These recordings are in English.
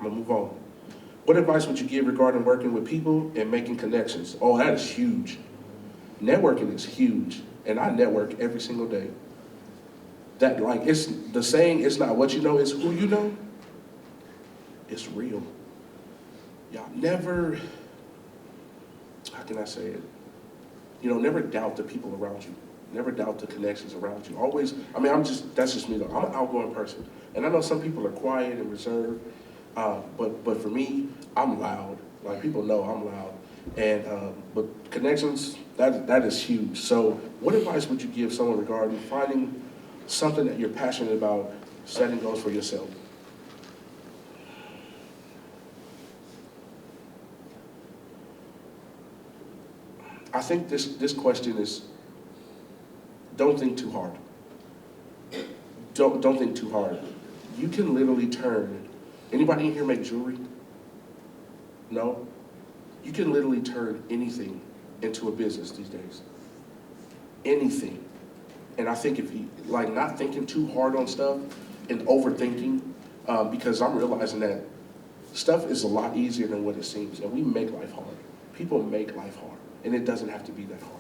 gonna move on. What advice would you give regarding working with people and making connections? Oh, that is huge. Networking is huge, and I network every single day. That, like, it's the saying, it's not what you know, it's who you know. It's real. Y'all never, how can I say it? You know, never doubt the people around you. Never doubt the connections around you. Always, I mean, that's just me though. I'm an outgoing person. And I know some people are quiet and reserved, but for me, I'm loud. Like, people know I'm loud. And, but connections, that is huge. So what advice would you give someone regarding finding something that you're passionate about, setting goals for yourself? I think this question is, don't think too hard. Don't think too hard. You can literally turn, anybody in here make jewelry? No? You can literally turn anything into a business these days. Anything. And I think if you, like, not thinking too hard on stuff and overthinking, because I'm realizing that stuff is a lot easier than what it seems, and we make life hard. People make life hard, and it doesn't have to be that hard.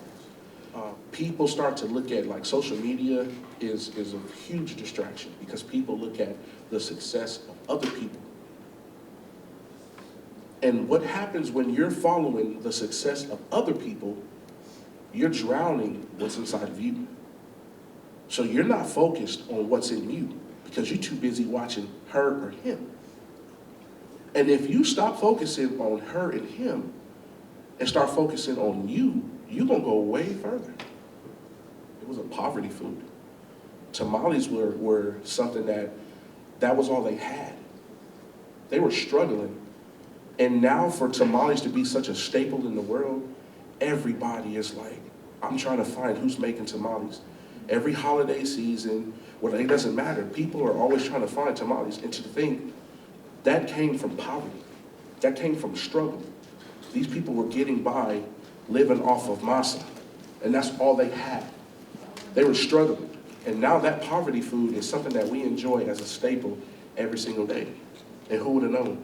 People start to look at, like, social media is a huge distraction because people look at the success of other people. And what happens when you're following the success of other people, you're drowning what's inside of you. So you're not focused on what's in you because you're too busy watching her or him. And if you stop focusing on her and him and start focusing on you, you're gonna go way further. It was a poverty food. Tamales were something that was all they had. They were struggling. And now for tamales to be such a staple in the world, everybody is like, I'm trying to find who's making tamales. Every holiday season, well, it doesn't matter. People are always trying to find tamales. And to think, that came from poverty. That came from struggle. These people were getting by living off of masa. And that's all they had. They were struggling. And now that poverty food is something that we enjoy as a staple every single day. And who would have known?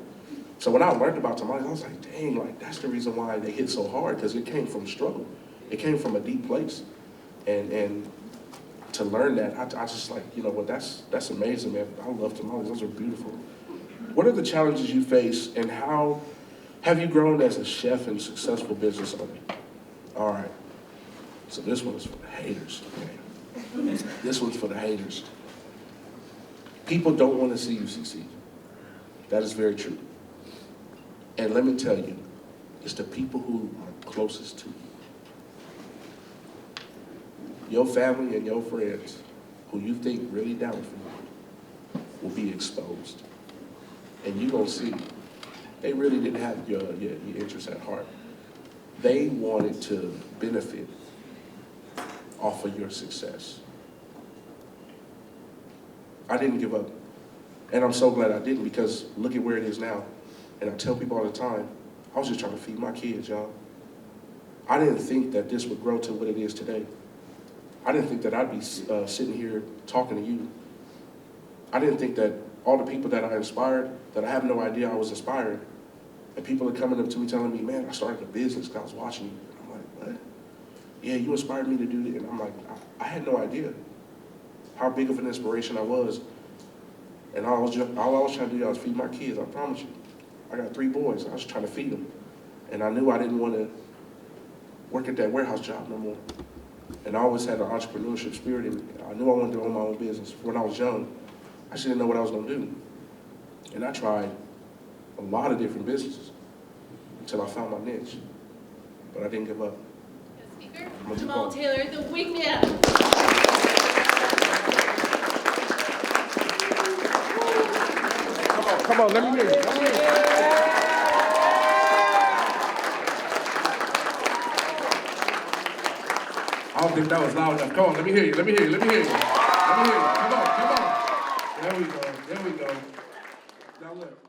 So when I learned about tamales, I was like, dang, like, that's the reason why they hit so hard, because it came from struggle. It came from a deep place. And to learn that, I just like, you know what, that's amazing, man. I love tamales, those are beautiful. What are the challenges you face, and how have you grown as a chef and successful business owner? All right, so this one is for the haters, okay? This one's for the haters. People don't want to see you succeed. That is very true. And let me tell you, it's the people who are closest to you. Your family and your friends, who you think really down for you, will be exposed. And you're gonna see, they really didn't have your interests at heart. They wanted to benefit off of your success. I didn't give up. And I'm so glad I didn't, because look at where it is now. And I tell people all the time, I was just trying to feed my kids, y'all. I didn't think that this would grow to what it is today. I didn't think that I'd be sitting here talking to you. I didn't think that all the people that I inspired, that I have no idea I was inspiring, and people are coming up to me telling me, man, I started a business because I was watching you. And I'm like, what? Yeah, you inspired me to do it. And I'm like, I had no idea how big of an inspiration I was. And all I was trying to do was feed my kids, I promise you. I got 3 boys, I was trying to feed them. And I knew I didn't want to work at that warehouse job no more. And I always had an entrepreneurship spirit in me. I knew I wanted to own my own business. When I was young, I just didn't know what I was gonna do. And I tried a lot of different businesses until I found my niche. But I didn't give up. Speaker, Jamal Taylor, the Wingman. Come on, let me hear you. I don't think that was loud enough. Come on, let me hear you. Come on. There we go. Now look.